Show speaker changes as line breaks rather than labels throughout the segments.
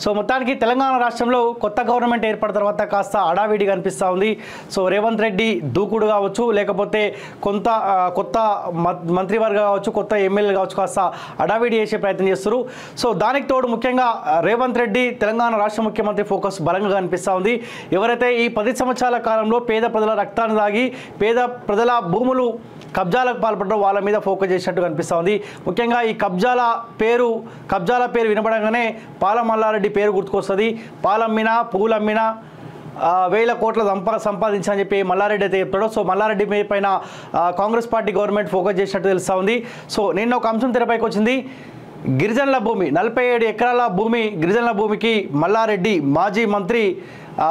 So మొత్తానికి తెలంగాణ రాష్ట్రంలో కొత్త గవర్నమెంట్ ఏర్పడిన తర్వాత కాస్త అడావిడి కనిపిస్తూ ఉంది. సో రేవంత్ రెడ్డి దూకుడు కావచ్చు, లేకపోతే కొత్త మంత్రివర్గం కావచ్చు, కొత్త ఎమ్మెల్యేలు కావచ్చు, కాస్త అడావిడి చేసే ప్రయత్నం చేస్తారు. సో దానికి తోడు ముఖ్యంగా రేవంత్ రెడ్డి తెలంగాణ రాష్ట్ర ముఖ్యమంత్రి ఫోకస్ బలంగా కనిపిస్తూ ఉంది. ఎవరైతే ఈ 10 సంవత్సరాల కాలంలో పేద ప్రజల రక్తాన్ని తాగి పేద ప్రజల భూములు కబ్జాలకు పాల్పడడం వాళ్ళ మీద ఫోకస్ చేసినట్టు కనిపిస్తూ ఉంది. ముఖ్యంగా ఈ కబ్జాల పేరు వినపడంగానే పాల మల్లారెడ్డి పేరు గుర్తుకొస్తుంది. పాలమ్మినా పూలమ్మినా 1000 కోట్ల సంపాదించని చెప్పి మల్లారెడ్డి అయితే చెప్తాడో. సో మల్లారెడ్డి పైన కాంగ్రెస్ పార్టీ గవర్నమెంట్ ఫోకస్ చేసినట్టు తెలుస్తూ ఉంది. సో నిన్న ఒక అంశం తెరపైకి వచ్చింది. గిరిజనుల భూమి 47 ఎకరాల భూమి, గిరిజనుల భూమికి మల్లారెడ్డి మాజీ మంత్రి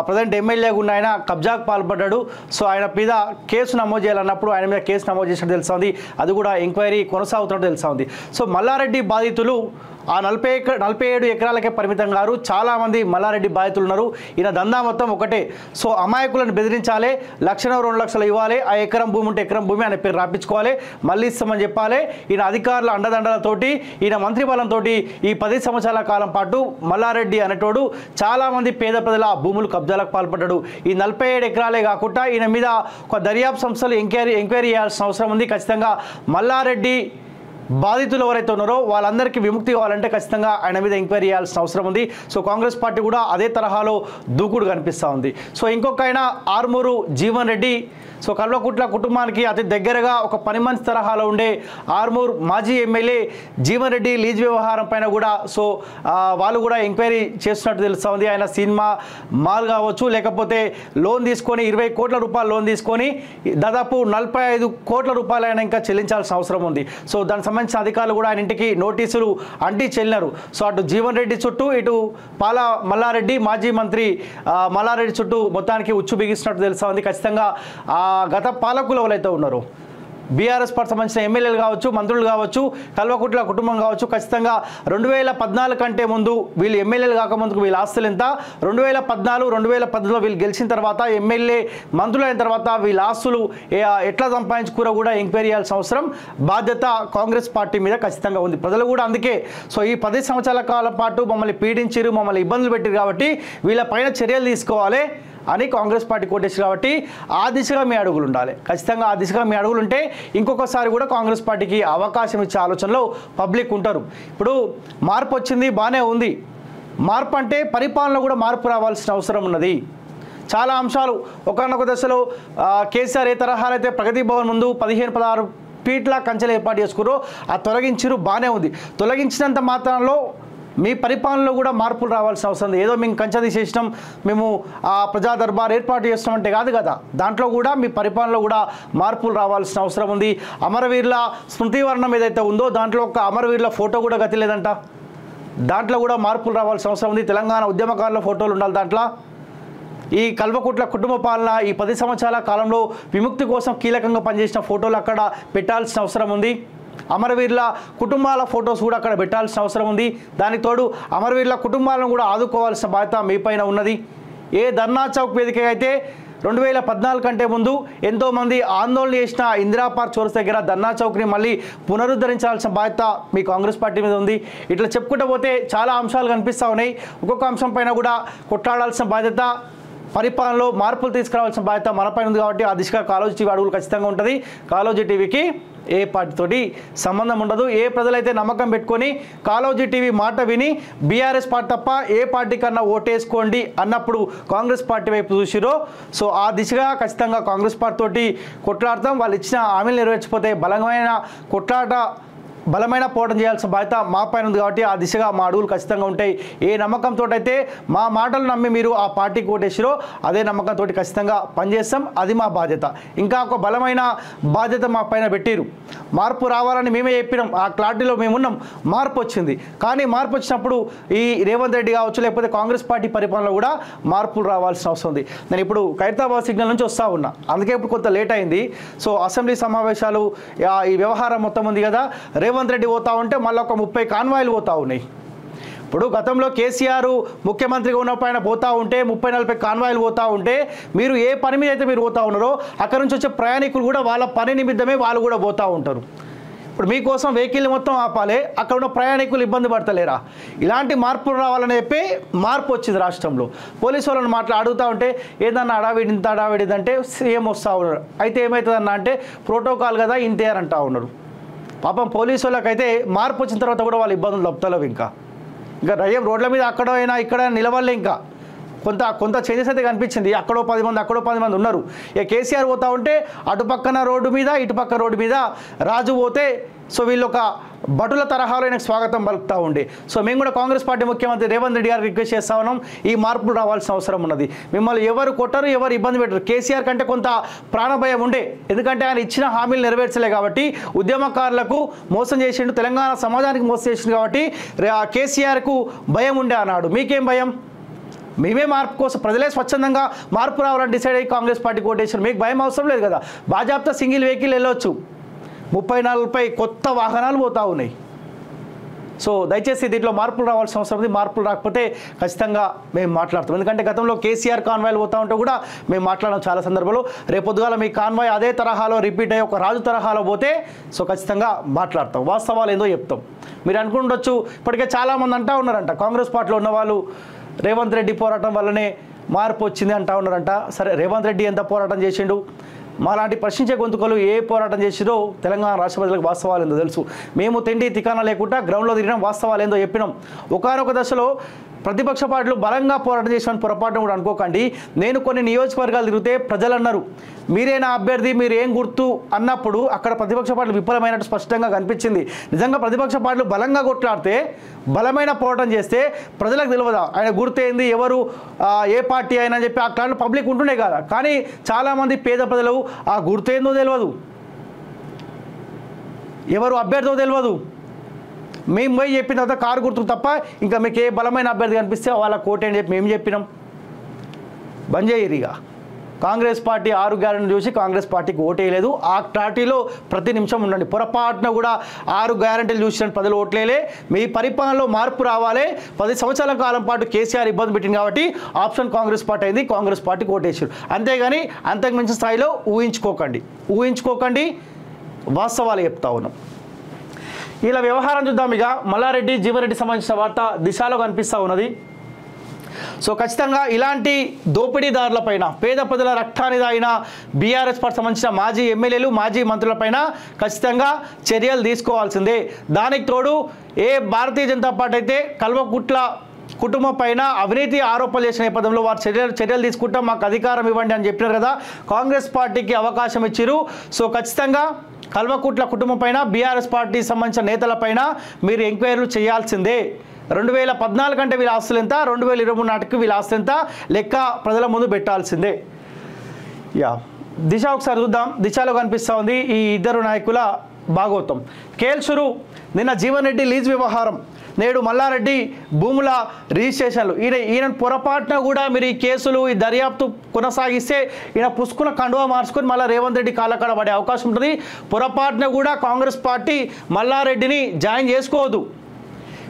ప్రజెంట్ ఎమ్మెల్యేగా ఉన్న ఆయన కబ్జాకు పాల్పడ్డాడు. సో ఆయన మీద కేసు నమోదు చేయాలన్నప్పుడు ఆయన మీద కేసు నమోదు చేసినట్టు తెలుస్తుంది. అది కూడా ఎంక్వైరీ కొనసాగుతున్నట్టు తెలుస్తుంది. సో మల్లారెడ్డి బాధితులు ఆ 47 ఎకరాలకే పరిమితం గారు. చాలామంది మల్లారెడ్డి బాధితులు ఉన్నారు. ఈయన దందా మొత్తం ఒకటే. సో అమాయకులను బెదిరించాలి, 1 లక్ష 2 లక్షలు ఇవ్వాలి, ఆ ఎకరం భూమి ఉంటే ఎకరం భూమి ఆయన పేరు రాపించుకోవాలి, మళ్ళీ ఇస్తామని చెప్పాలి. ఈయన అధికారుల అండదండలతోటి, ఈయన మంత్రి బలంతో ఈ 10 సంవత్సరాల కాలం పాటు మల్లారెడ్డి అనేటోడు చాలామంది పేద ప్రజల భూములు కబ్జాలకు పాల్పడ్డాడు. ఈ 47 ఎకరాలే కాకుండా ఈయన మీద ఒక దర్యాప్తు సంస్థలు ఎంక్వైరీ చేయాల్సిన అవసరం ఉంది. ఖచ్చితంగా మల్లారెడ్డి బాధితులు ఎవరైతే ఉన్నారో వాళ్ళందరికీ విముక్తి కావాలంటే ఖచ్చితంగా ఆయన మీద ఎంక్వైరీ చేయాల్సిన అవసరం ఉంది. సో కాంగ్రెస్ పార్టీ కూడా అదే తరహాలో దూకుడు కనిపిస్తూ ఉంది. సో ఇంకొక ఆయన ఆర్మూరు జీవన్ రెడ్డి. సో కల్వకుట్ల కుటుంబానికి అతి దగ్గరగా ఒక 10 మంది తరహాలో ఉండే ఆర్మూర్ మాజీ ఎమ్మెల్యే జీవన్ రెడ్డి లీజ్ వ్యవహారం పైన కూడా సో వాళ్ళు కూడా ఎంక్వైరీ చేస్తున్నట్టు తెలుస్తూ ఉంది. ఆయన సినిమా మాల్ కావచ్చు, లేకపోతే లోన్ తీసుకొని 20 కోట్ల రూపాయలు లోన్ తీసుకొని దాదాపు 45 కోట్ల రూపాయలు ఆయన ఇంకా చెల్లించాల్సిన అవసరం ఉంది. సో దానికి సంబంధించిన అధికారులు కూడా ఆయన ఇంటికి నోటీసులు అంటి చెల్లినారు. సో అటు జీవన్ రెడ్డి చుట్టూ, ఇటు మల్లారెడ్డి మాజీ మంత్రి మల్లారెడ్డి చుట్టూ మొత్తానికి ఉచ్చు బిగిస్తున్నట్టు తెలుస్తూ ఉంది. ఖచ్చితంగా గత పాలకులు ఎవరైతే ఉన్నారో బీఆర్ఎస్ పార్టీ సంబంధించిన ఎమ్మెల్యేలు కావచ్చు, మంత్రులు కావచ్చు, కల్వకుట్ల కుటుంబం కావచ్చు, ఖచ్చితంగా 2014 కంటే ముందు వీళ్ళు ఎమ్మెల్యేలు కాకముందుకు వీళ్ళ ఆస్తులు ఎంత, 2014, 2010లో వీళ్ళు గెలిచిన తర్వాత ఎమ్మెల్యే మంత్రులు అయిన తర్వాత వీళ్ళ ఆస్తులు ఎట్లా సంపాదించుకురా కూడా ఎంక్వైరీ చేయాల్సిన అవసరం, బాధ్యత కాంగ్రెస్ పార్టీ మీద ఖచ్చితంగా ఉంది. ప్రజలు కూడా అందుకే సో ఈ 10 సంవత్సరాల కాలం పాటు మమ్మల్ని పీడించారు, మమ్మల్ని ఇబ్బందులు పెట్టారు కాబట్టి వీళ్ళపైన చర్యలు తీసుకోవాలి అని కాంగ్రెస్ పార్టీ కోటేసి కాబట్టి ఆ దిశగా మీ అడుగులు ఉండాలి. ఖచ్చితంగా ఆ దిశగా మీ అడుగులు ఉంటే ఇంకొకసారి కూడా కాంగ్రెస్ పార్టీకి అవకాశం ఇచ్చే ఆలోచనలో పబ్లిక్ ఉంటారు. ఇప్పుడు మార్పు వచ్చింది, బాగానే ఉంది. మార్పు అంటే పరిపాలన కూడా మార్పు రావాల్సిన అవసరం ఉన్నది. చాలా అంశాలు ఒకనొక దశలో కేసీఆర్ ఏ తరహాలో అయితే ప్రగతి భవన్ ముందు 15-16 ఫీట్ల కంచెలు ఏర్పాటు చేసుకురో ఆ తొలగించారు, బాగానే ఉంది. తొలగించినంత మాత్రంలో మీ పరిపాలనలో కూడా మార్పులు రావాల్సిన అవసరం ఉంది. ఏదో మేము కంచె తీసేసినాం, మేము ఆ ప్రజా దర్బార్ ఏర్పాటు చేస్తామంటే కాదు కదా. దాంట్లో కూడా మీ పరిపాలనలో కూడా మార్పులు రావాల్సిన అవసరం ఉంది. అమరవీరుల స్మృతివర్ణం ఏదైతే ఉందో దాంట్లో ఒక అమరవీరుల ఫోటో కూడా గతి లేదంట. దాంట్లో కూడా మార్పులు రావాల్సిన అవసరం ఉంది. తెలంగాణ ఉద్యమకారుల ఫోటోలు ఉండాలి దాంట్లో. ఈ కల్వకుట్ల కుటుంబ పాలన ఈ 10 సంవత్సరాల కాలంలో విముక్తి కోసం కీలకంగా పనిచేసిన ఫోటోలు అక్కడ పెట్టాల్సిన అవసరం ఉంది. అమరవీరుల కుటుంబాల ఫొటోస్ కూడా అక్కడ పెట్టాల్సిన అవసరం ఉంది. దానికి తోడు అమరవీరుల కుటుంబాలను కూడా ఆదుకోవాల్సిన బాధ్యత మీ పైన ఉన్నది. ఏ ధర్నా చౌక్ వేదిక అయితే 2014 కంటే ముందు ఎంతోమంది ఆందోళన చేసిన ఇందిరా పార్క్ చౌరస్ దగ్గర ధర్నా చౌక్ని మళ్ళీ పునరుద్ధరించాల్సిన బాధ్యత మీ కాంగ్రెస్ పార్టీ మీద ఉంది. ఇట్లా చెప్పుకుంటూ పోతే చాలా అంశాలు కనిపిస్తూ ఉన్నాయి. ఒక్కొక్క అంశం పైన కూడా కొట్లాడాల్సిన బాధ్యత, పరిపాలనలో మార్పులు తీసుకురావాల్సిన బాధ్యత మనపైన ఉంది. కాబట్టి ఆ దిశగా కాలోజీ టీవీ అడుగులు ఖచ్చితంగా ఉంటుంది. కాలోజీ టీవీకి ఏ పార్టీతోటి సంబంధం ఉండదు. ఏ ప్రజలైతే నమ్మకం పెట్టుకొని కాలోజీ టీవీ మాట విని బీఆర్ఎస్ పార్టీ తప్ప ఏ పార్టీ కన్నా ఓటేసుకోండి అన్నప్పుడు కాంగ్రెస్ పార్టీ వైపు చూసిరో సో ఆ దిశగా ఖచ్చితంగా కాంగ్రెస్ పార్టీ తోటి కొట్లాడతాం. వాళ్ళు ఇచ్చిన హామీలు నెరవేర్చిపోతే బలమైన పోరాటం చేయాల్సిన బాధ్యత మా పైన ఉంది. కాబట్టి ఆ దిశగా మా అడుగులు ఖచ్చితంగా ఉంటాయి. ఏ నమ్మకంతో అయితే మా మాటలు నమ్మి మీరు ఆ పార్టీకి ఓటేసిరో అదే నమ్మకంతో ఖచ్చితంగా పనిచేస్తాం. అది మా బాధ్యత. ఇంకా ఒక బలమైన బాధ్యత మా పైన పెట్టిరు. మార్పు రావాలని మేమే చెప్పినాం, ఆ క్లారిటీలో మేమున్నాం. మార్పు వచ్చింది, కానీ మార్పు వచ్చినప్పుడు ఈ రేవంత్ రెడ్డి కావచ్చు, లేకపోతే కాంగ్రెస్ పార్టీ పరిపాలనలో కూడా మార్పులు రావాల్సిన అవసరం ఉంది. నేను ఇప్పుడు ఖైరతాబాద్ సిగ్నల్ నుంచి వస్తూ ఉన్నా, అందుకే ఇప్పుడు కొంత లేట్ అయింది. సో అసెంబ్లీ సమావేశాలు ఈ వ్యవహారం మొత్తం ఉంది కదా, రేవంత్ రెడ్డి పోతా ఉంటే మళ్ళీ ఒక 30 కాన్వాయిలు పోతా ఉన్నాయి. ఇప్పుడు గతంలో కేసీఆర్ ముఖ్యమంత్రిగా ఉన్నప్పుడు ఆయన పోతా ఉంటే 30-40 కాన్వాయిలు పోతా ఉంటే మీరు ఏ పని మీద అయితే మీరు పోతా ఉన్నారో అక్కడ నుంచి వచ్చే ప్రయాణికులు కూడా వాళ్ళ పని నిమిత్తమే వాళ్ళు కూడా పోతూ ఉంటారు. ఇప్పుడు మీకోసం వెహికల్ మొత్తం ఆపాలి, అక్కడ ఉన్న ప్రయాణికులు ఇబ్బంది పడతలేరా? ఇలాంటి మార్పులు రావాలని చెప్పి మార్పు వచ్చింది రాష్ట్రంలో. పోలీసు వాళ్ళని అడుగుతూ ఉంటే ఏదన్నా అడావిడి ఇంత అడావిడిది అంటే సీఎం వస్తూ ఉన్నారు. అయితే ఏమవుతుందన్న అంటే ప్రోటోకాల్ కదా ఇంతే అని అంటూ ఉన్నారు. పాపం పోలీసు వాళ్ళకైతే మార్పు వచ్చిన తర్వాత కూడా వాళ్ళు ఇబ్బందులు తప్పుతలేవు. ఇంకా రయ్యం రోడ్ల మీద అక్కడ అయినా ఇక్కడ నిలవలే. ఇంకా కొంత చేంజెస్ అయితే కనిపించింది. అక్కడో 10 మంది అక్కడో 10 మంది ఉన్నారు. ఇక కేసీఆర్ పోతా ఉంటే అటుపక్కన రోడ్డు మీద ఇటుపక్క రోడ్డు మీద రాజు పోతే సో వీళ్ళు ఒక భటుల తరహాలో ఆయనకు స్వాగతం పలుకుతూ ఉండే. సో మేము కూడా కాంగ్రెస్ పార్టీ ముఖ్యమంత్రి రేవంత్ రెడ్డి గారికి రిక్వెస్ట్ చేస్తా ఉన్నాం, ఈ మార్పులు రావాల్సిన అవసరం ఉన్నది. మిమ్మల్ని ఎవరు కొట్టరు, ఎవరు ఇబ్బంది పెట్టరు. కేసీఆర్ కంటే కొంత ప్రాణభయం ఉండే, ఎందుకంటే ఆయన ఇచ్చిన హామీలు నెరవేర్చలే కాబట్టి, ఉద్యమకారులకు మోసం చేసిండు, తెలంగాణ సమాజానికి మోసం చేసిండు కాబట్టి కేసీఆర్కు భయం ఉండే అన్నాడు. మీకేం భయం? మేమే మార్పు కోసం ప్రజలే స్వచ్ఛందంగా మార్పు రావాలని డిసైడ్ అయ్యి కాంగ్రెస్ పార్టీకి ఓటేసారు. మీకు భయం అవసరం లేదు కదా. బాజాబ్తా సింగిల్ వెహికల్ వెళ్ళొచ్చు. 34 కొత్త వాహనాలు పోతూ ఉన్నాయి. సో దయచేసి దీంట్లో మార్పులు రావాల్సిన అవసరం ఉంది. మార్పులు రాకపోతే ఖచ్చితంగా మేము మాట్లాడతాం. ఎందుకంటే గతంలో కేసీఆర్ కాన్వాయ్లు పోతూ ఉంటే కూడా మేము మాట్లాడడం చాలా సందర్భంలో. రేపొద్దుగాల మీ కాన్వాయ్ అదే తరహాలో రిపీట్ అయ్యి ఒక రాజు తరహాలో పోతే సో ఖచ్చితంగా మాట్లాడతాం, వాస్తవాలు ఏందో చెప్తాం. మీరు అనుకుండొచ్చు ఇప్పటికే చాలామంది అంటూ ఉన్నారంట, కాంగ్రెస్ పార్టీలో ఉన్న వాళ్ళు రేవంత్ రెడ్డి పోరాటం వల్లనే మార్పు వచ్చింది అంటూ ఉన్నారంట. సరే, రేవంత్ రెడ్డి ఎంత పోరాటం చేసిండు, మాలాంటి ప్రశ్నించే గొంతుకలు ఏ పోరాటం చేసిరో తెలంగాణ రాష్ట్ర ప్రజలకు వాస్తవాలు ఏందో తెలుసు. మేము తిండి తికానా లేకుండా గ్రౌండ్లో తిరిగినాం, వాస్తవాలు ఏందో చెప్పినాం. ఒకానొక దశలో ప్రతిపక్ష పార్టీలు బలంగా పోరాటం చేసిన పొరపాటును కూడా అనుకోకండి. నేను కొన్ని నియోజకవర్గాలు తిరిగితే ప్రజలు అన్నారు, మీరే నా అభ్యర్థి, మీరు ఏం గుర్తు అన్నప్పుడు అక్కడ ప్రతిపక్ష పార్టీలు విఫలమైనట్టు స్పష్టంగా కనిపించింది. నిజంగా ప్రతిపక్ష పార్టీలు బలంగా కొట్లాడితే, బలమైన పోరాటం చేస్తే ప్రజలకు తెలియదా ఆయన గుర్తేంది, ఎవరు ఏ పార్టీ అయినా చెప్పి అట్లాంటి పబ్లిక్ ఉంటుండే కదా. కానీ చాలామంది పేద ప్రజలు ఆ గుర్తేందో తెలియదు, ఎవరు అభ్యర్థో తెలియదు. మేము పోయి చెప్పిన తర్వాత కారు గుర్తుకు తప్ప ఇంకా మీకు ఏ బలమైన అభ్యర్థి కనిపిస్తే వాళ్ళ కోటే అని చెప్పి మేము చెప్పినాం. బంద్ చేయరిగా. కాంగ్రెస్ పార్టీ 6 గ్యారెంటీలు చూసి కాంగ్రెస్ పార్టీకి ఓటేయలేదు. ఆ పార్టీలో ప్రతి నిమిషం ఉండండి. పొరపాటున కూడా 6 గ్యారెంటీలు చూసిన ప్రజలు ఓట్లేలే. మీ పరిపాలనలో మార్పు రావాలి. 10 సంవత్సరాల కాలం పాటు కేసీఆర్ ఇబ్బంది పెట్టింది కాబట్టి ఆప్షన్ కాంగ్రెస్ పార్టీ అయింది, కాంగ్రెస్ పార్టీకి ఓటేసారు. అంతేగాని అంతకు మించిన స్థాయిలో ఊహించుకోకండి. వాస్తవాలు చెప్తా ఉన్నాం. ఇలా వ్యవహారం చూద్దాం. ఇక మల్లారెడ్డి జీవన్రెడ్డి సంబంధించిన వార్త దిశలో కనిపిస్తూ ఉన్నది. సో ఖచ్చితంగా ఇలాంటి దోపిడీదారులపైన, పేద ప్రజల రక్తాన్ని దాగిన బీఆర్ఎస్ పార్టీ సంబంధించిన మాజీ ఎమ్మెల్యేలు, మాజీ మంత్రులపైన ఖచ్చితంగా చర్యలు తీసుకోవాల్సిందే. దానికి తోడు భారతీయ జనతా పార్టీ అయితే కల్వకుట్ల కుటుంబం పైన అవినీతి ఆరోపణలు చేసిన నేపథ్యంలో వారు చర్యలు తీసుకుంటాం, మాకు అధికారం ఇవ్వండి అని చెప్పినారు కదా. కాంగ్రెస్ పార్టీకి అవకాశం ఇచ్చిరు. సో ఖచ్చితంగా కల్వకుట్ల కుటుంబం పైన, బీఆర్ఎస్ పార్టీ సంబంధించిన నేతలపైన మీరు ఎంక్వైరీలు చేయాల్సిందే. 2014 అంటే వీళ్ళ ఆస్తులు ఎంత, 2023 నాటికి వీళ్ళ ఆస్తులు ఎంత లెక్క ప్రజల ముందు పెట్టాల్సిందే. దిశ ఒకసారి చూద్దాం. దిశలో కనిపిస్తూ ఉంది ఈ ఇద్దరు నాయకుల భాగోతం. కేల్సురు నిన్న జీవన్ రెడ్డి లీజ్ వ్యవహారం, నేడు మల్లారెడ్డి భూముల రిజిస్ట్రేషన్లు. ఈయన పొరపాటున కూడా మీరు ఈ కేసులు, ఈ దర్యాప్తు కొనసాగిస్తే ఈయన పుసుకున్న కండువా మార్చుకొని మళ్ళీ రేవంత్ రెడ్డి కాళ్ళకాడ పడే అవకాశం ఉంటుంది. పొరపాటున కూడా కాంగ్రెస్ పార్టీ మల్లారెడ్డిని జాయిన్ చేసుకోవద్దు.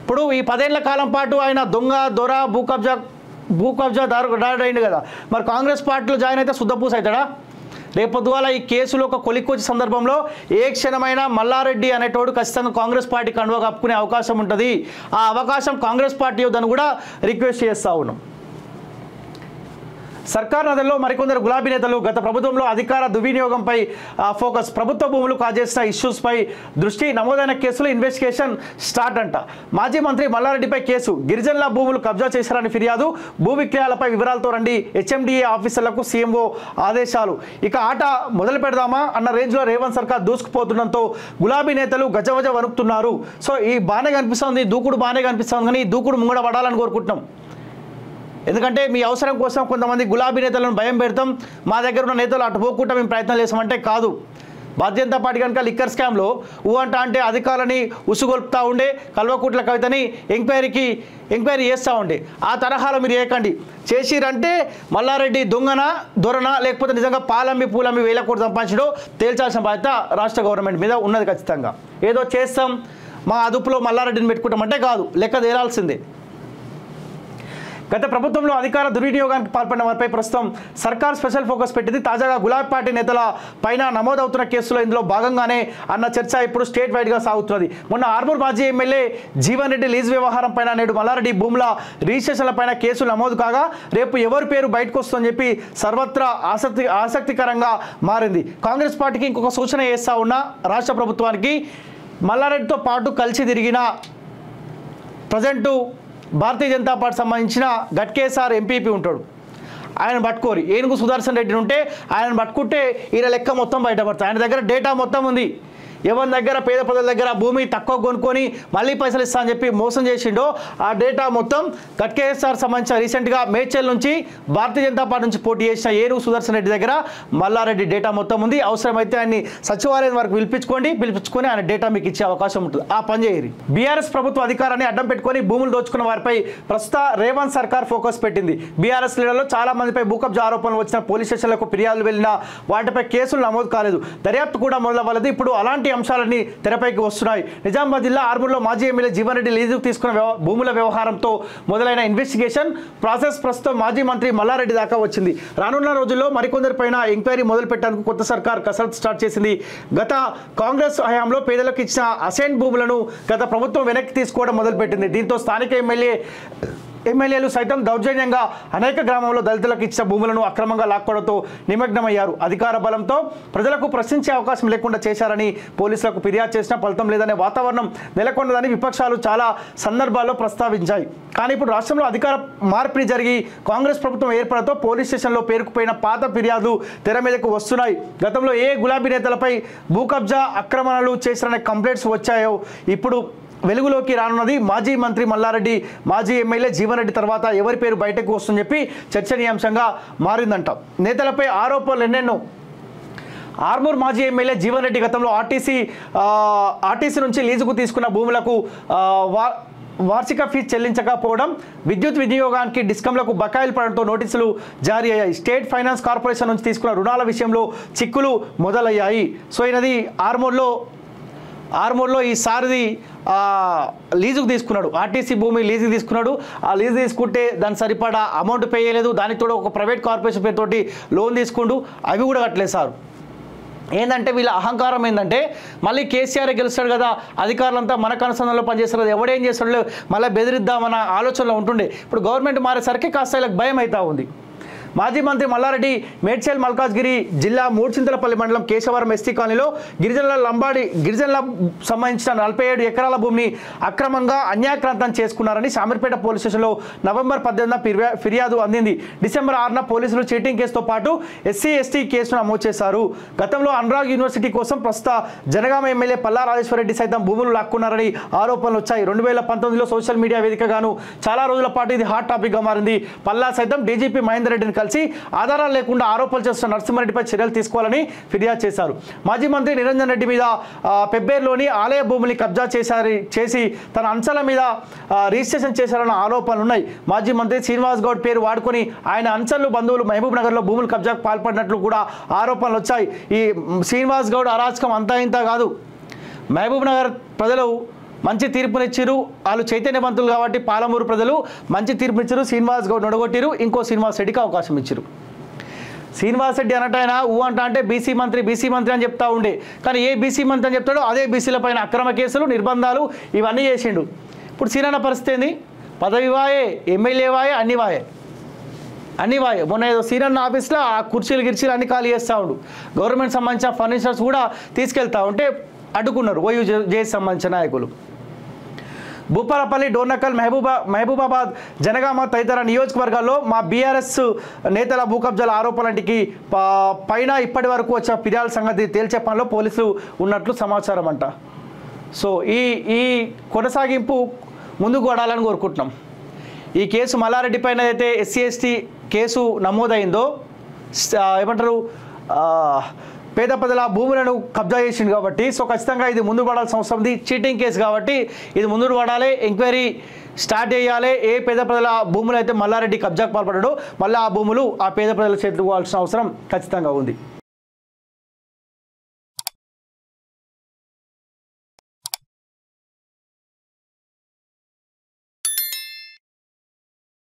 ఇప్పుడు ఈ 10 ఏళ్ల కాలం పాటు ఆయన దొంగ, దొర, భూ కబ్జాదారు అయింది కదా. మరి కాంగ్రెస్ పార్టీలో జాయిన్ అయితే శుద్ధపూస అవుతాడా? రేపొద్దుగాల ఈ కేసులో ఒక కొలిక్కొచ్చే సందర్భంలో ఏ క్షణమైనా మల్లారెడ్డి అనేటోడు ఖచ్చితంగా కాంగ్రెస్ పార్టీ కండువా కప్పుకునే అవకాశం ఉంటుంది. ఆ అవకాశం కాంగ్రెస్ పార్టీ వద్దని కూడా రిక్వెస్ట్ చేస్తూ ఉన్నాం. సర్కార్ నదుల్లో మరికొందరు గులాబీ నేతలు గత ప్రభుత్వంలో అధికార దుర్వినియోగంపై ఫోకస్, ప్రభుత్వ భూములు కాజేసిన ఇష్యూస్పై దృష్టి, నమోదైన కేసులు ఇన్వెస్టిగేషన్ స్టార్ట్ అంట. మాజీ మంత్రి మల్లారెడ్డిపై కేసు, గిరిజనుల భూములు కబ్జా చేశారని ఫిర్యాదు, భూ విక్రయాలపై వివరాలతో రండి, హెచ్ఎండిఏ ఆఫీసర్లకు సీఎంఓ ఆదేశాలు. ఇక ఆట మొదలు పెడదామా అన్న రేంజ్లో రేవంత్ సర్కార్ దూసుకుపోతుండడంతో గులాబీ నేతలు గజవజ వణుకుతున్నారు. సో ఈ బాగానే కనిపిస్తుంది, దూకుడు బాగానే కనిపిస్తుంది, కానీ ఈ దూకుడు ముంగడ పడాలని కోరుకుంటున్నాం. ఎందుకంటే మీ అవసరం కోసం కొంతమంది గులాబీ నేతలను భయం పెడతాం, మా దగ్గర ఉన్న నేతలు అటు పోకుండా మేము ప్రయత్నం చేసామంటే కాదు. భారతీయ జనతా పార్టీ కనుక లిక్కర్ స్కామ్లో అంటే అధికారులని ఉసుగొల్పుతూ ఉండే, కల్వకుట్ల కవితని ఎంక్వైరీ చేస్తూ ఉండే. ఆ తరహాలో మీరు చేయకండి. చేసిరంటే మల్లారెడ్డి దొంగనా, దొరనా, లేకపోతే నిజంగా పూలమ్మి 1000 కోట్లు సంపాదించడో తేల్చాల్సిన బాధ్యత రాష్ట్ర గవర్నమెంట్ మీద ఉన్నది. ఖచ్చితంగా ఏదో చేస్తాం, మా అదుపులో మల్లారెడ్డిని పెట్టుకుంటామంటే కాదు, లెక్క తేలాల్సిందే. గత ప్రభుత్వంలో అధికార దుర్వినియోగానికి పాల్పడిన వారిపై ప్రస్తుతం సర్కార్ స్పెషల్ ఫోకస్ పెట్టింది. తాజాగా గులాబీ పార్టీ నేతల పైన నమోదవుతున్న కేసులో ఇందులో భాగంగానే అన్న చర్చ ఇప్పుడు స్టేట్ వైడ్గా సాగుతున్నది. మొన్న ఆర్మూర్ మాజీ ఎమ్మెల్యే జీవన్ రెడ్డి లీజ్ వ్యవహారం పైన నేడు మల్లారెడ్డి భూముల రిజిస్ట్రేషన్ల పైన కేసులు నమోదు కాగా రేపు ఎవరి పేరు బయటకు వస్తుందని చెప్పి సర్వత్రా ఆసక్తికరంగా మారింది. కాంగ్రెస్ పార్టీకి ఇంకొక సూచన చేస్తా ఉన్న రాష్ట్ర ప్రభుత్వానికి, మల్లారెడ్డితో పాటు కలిసి తిరిగిన ప్రజెంటు భారతీయ జనతా పార్టీ సంబంధించిన గట్కేసార్ ఎంపీపీ ఉంటాడు, ఆయన పట్టుకోరి. ఏనుగు సుదర్శన్ రెడ్డిని ఉంటే ఆయన పట్టుకుంటే ఈయన లెక్క మొత్తం బయటపడుతుంది. ఆయన దగ్గర డేటా మొత్తం ఉంది. ఎవరి దగ్గర పేద ప్రజల దగ్గర భూమి తక్కువ కొనుక్కొని మళ్ళీ పైసలు ఇస్తా అని చెప్పి మోసం చేసిండో ఆ డేటా మొత్తం గట్కేసార్ సంబంధించిన రీసెంట్గా మేడ్చల్ నుంచి భారతీయ జనతా పార్టీ నుంచి పోటీ చేసిన ఏనుగు సుదర్శన్ రెడ్డి దగ్గర మల్లారెడ్డి డేటా మొత్తం ఉంది. అవసరమైతే ఆయన్ని సచివాలయం వరకు పిలిపించుకొని ఆయన డేటా మీకు ఇచ్చే అవకాశం ఉంటుంది. ఆ పని చేయరు. బీఆర్ఎస్ ప్రభుత్వ అధికారాన్ని అడ్డం పెట్టుకొని భూములు దోచుకున్న వారిపై ప్రస్తుత రేవంత్ సర్కార్ ఫోకస్ పెట్టింది. బీఆర్ఎస్ లీడర్లో చాలా మందిపై భూకబ్జా ఆరోపణలు వచ్చిన పోలీస్ స్టేషన్లకు ఫిర్యాదులు వెళ్ళినా వాటిపై కేసులు నమోదు కాలేదు. దర్యాప్తు కూడా మొదలవ్వలేదు. ఇప్పుడు అలాంటి అంశాలన్నీ తెరపైకి వస్తున్నాయి. నిజామాబాద్ జిల్లా ఆర్మూర్లో మాజీ ఎమ్మెల్యే జీవన్ రెడ్డి లీజుకు తీసుకున్న భూముల వ్యవహారంతో మొదలైన ఇన్వెస్టిగేషన్ ప్రాసెస్ ప్రస్తుతం మాజీ మంత్రి మల్లారెడ్డి దాకా వచ్చింది. రానున్న రోజుల్లో మరికొందరిపైన ఎంక్వైరీ మొదలు పెట్టడానికి కొత్త సర్కార్ కసరత్తు స్టార్ట్ చేసింది. గత కాంగ్రెస్ హయాంలో పేదలకు ఇచ్చిన అసైన్ భూములను గత ప్రభుత్వం వెనక్కి తీసుకోవడం మొదలుపెట్టింది. దీంతో స్థానిక ఎమ్మెల్యేలు సైతం దౌర్జన్యంగా అనేక గ్రామంలో దళితులకు ఇచ్చిన భూములను అక్రమంగా లాక్కోవడంతో నిమగ్నమయ్యారు. అధికార బలంతో ప్రజలకు ప్రశ్నించే అవకాశం లేకుండా చేశారని పోలీసులకు ఫిర్యాదు చేసినా ఫలితం లేదనే వాతావరణం నెలకొన్నదని విపక్షాలు చాలా సందర్భాల్లో ప్రస్తావించాయి. కానీ ఇప్పుడు రాష్ట్రంలో అధికార మార్పిడి జరిగి కాంగ్రెస్ ప్రభుత్వం ఏర్పడతో పోలీస్ స్టేషన్లో పేరుకుపోయిన పాత ఫిర్యాదులు తెర మీదకు వస్తున్నాయి. గతంలో ఏ గులాబీ నేతలపై భూకబ్జా ఆక్రమణలు చేశారనే కంప్లైంట్స్ వచ్చాయో ఇప్పుడు వెలుగులోకి రానున్నది. మాజీ మంత్రి మల్లారెడ్డి, మాజీ ఎమ్మెల్యే జీవన్ రెడ్డి తర్వాత ఎవరి పేరు బయటకు వస్తుందని చెప్పి చర్చనీయాంశంగా మారిందంట. నేతలపై ఆరోపణలు ఎన్నెన్నో. ఆర్మూర్ మాజీ ఎమ్మెల్యే జీవన్ రెడ్డి గతంలో ఆర్టీసీ నుంచి లీజుకు తీసుకున్న భూములకు వార్షిక ఫీజు చెల్లించకపోవడం, విద్యుత్ వినియోగానికి డిస్కంలకు బకాయిలు పడడంతో నోటీసులు జారీ అయ్యాయి. స్టేట్ ఫైనాన్స్ కార్పొరేషన్ నుంచి తీసుకున్న రుణాల విషయంలో చిక్కులు మొదలయ్యాయి. సో ఈయనది ఆర్మూర్లో ఈ సారిది లీజుకు తీసుకున్నాడు. ఆర్టీసీ భూమి లీజుకు తీసుకున్నాడు. ఆ లీజు తీసుకుంటే దాని సరిపడా అమౌంట్ పే చేయలేదు. దానికి తోడు ఒక ప్రైవేట్ కార్పొరేషన్ పేరుతోటి లోన్ తీసుకుంటూ అవి కూడా కట్టలేదు సార్. ఏంటంటే వీళ్ళ అహంకారం ఏంటంటే మళ్ళీ కేసీఆర్ గెలుస్తాడు కదా, అధికారులంతా మన కనుసంధానంలో పనిచేస్తారు కదా, ఎవడేం చేస్తాడు మళ్ళీ బెదిరిద్దామన్న ఆలోచనలో ఉంటుండే. ఇప్పుడు గవర్నమెంట్ మారేసరికి కాస్త వీళ్ళకి భయం అవుతూ ఉంది. మాజీ మంత్రి మల్లారెడ్డి మేడ్చల్ మల్కాజ్గిరి జిల్లా మూడ్చింతలపల్లి మండలం కేశవరం ఎస్టీ కాలనీలో గిరిజనుల సంబంధించిన 47 ఎకరాల భూమిని అక్రమంగా అన్యాక్రాంతం చేసుకున్నారని శామీర్పేట పోలీస్ స్టేషన్లో నవంబర్ 18న ఫిర్యాదు అందింది. డిసెంబర్ 6న పోలీసులు చీటింగ్ కేసుతో పాటు SC/ST కేసును నమోదు చేశారు. గతంలో అనురాగ్ యూనివర్సిటీ కోసం ప్రస్తుత జనగామ ఎమ్మెల్యే పల్లా రాజేశ్వరరెడ్డి సైతం భూములు లాక్కున్నారని ఆరోపణలు వచ్చాయి. 2019లో సోషల్ మీడియా వేదికగాను చాలా రోజుల పాటు ఇది హాట్ టాపిక్గా మారింది. పల్లా సైతం డీజీపీ మహేందర్ రెడ్డిని కలిసి ఆధారాలు లేకుండా ఆరోపణలు చేస్తున్న నరసింహారెడ్డిపై చర్యలు తీసుకోవాలని ఫిర్యాదు చేశారు. మాజీ మంత్రి నిరంజన్ రెడ్డి మీద పెబ్బేర్లోని ఆలయ భూములు కబ్జా చేసి తన అంశాల మీద రిజిస్ట్రేషన్ చేశారన్న ఆరోపణలు ఉన్నాయి. మాజీ మంత్రి శ్రీనివాస్ గౌడ్ పేరు వాడుకొని ఆయన అంచర్లు బంధువులు మహబూబ్ నగర్లో భూములు కబ్జాకు పాల్పడినట్లు కూడా ఆరోపణలు వచ్చాయి. ఈ శ్రీనివాస్ గౌడ్ అరాచకం అంతా ఇంత కాదు. మహబూబ్ నగర్ ప్రజలు మంచి తీర్పునిచ్చారు. వాళ్ళు చైతన్యవంతులు కాబట్టి పాలమూరు ప్రజలు మంచి తీర్పునిచ్చారు. శ్రీనివాస్ గౌడ్ నొడగొట్టారు. ఇంకో శ్రీనివాస్ రెడ్డికి అవకాశం ఇచ్చారు. శ్రీనివాస్ రెడ్డి అన్నట్టు అంటే బీసీ మంత్రి అని చెప్తా ఉండే. కానీ ఏ బీసీ మంత్రి అని చెప్తాడో అదే బీసీల పైన అక్రమ కేసులు, నిర్బంధాలు ఇవన్నీ చేసిండు. ఇప్పుడు సీనన్న పరిస్థితి ఏంది? పదవి వాయే, ఎమ్మెల్యే వాయే, అన్ని వాయే. మొన్న ఏదో సీనన్న ఆఫీస్లో ఆ కుర్చీలు అన్ని ఖాళీ చేస్తూ ఉండు. గవర్నమెంట్ సంబంధించిన ఫర్నిచర్స్ కూడా తీసుకెళ్తా ఉంటే అడ్డుకున్నారు OUJS సంబంధించిన నాయకులు. భూపాలపల్లి, డోర్నకల్, మహబూబాబాద్, జనగామ తదితర నియోజకవర్గాల్లో మా బీఆర్ఎస్ నేతల భూకబ్జాల ఆరోపణలకి పైన ఇప్పటి వరకు వచ్చిన ఫిర్యాదుల సంగతి తేల్చే పనిలో పోలీసులు ఉన్నట్లు సమాచారం అంట. సో ఈ కొనసాగింపు ముందుకు పడాలని కోరుకుంటున్నాం. ఈ కేసు మల్లారెడ్డి పైన అయితే SC/ST కేసు నమోదైందో ఏమంటారు పేద ప్రజల భూములను కబ్జా చేసింది కాబట్టి సో ఖచ్చితంగా ఇది ముందు పడాల్సిన అవసరం ఉంది. చీటింగ్ కేసు కాబట్టి ఇది ముందు పడాలి. ఎంక్వైరీ స్టార్ట్ చేయాలి. ఏ పేద ప్రజల భూములు అయితే మల్లారెడ్డి కబ్జాకు పాల్పడ్డాడో మళ్ళీ ఆ భూములు ఆ పేద ప్రజల చేతులకు పోవాల్సిన అవసరం ఖచ్చితంగా ఉంది.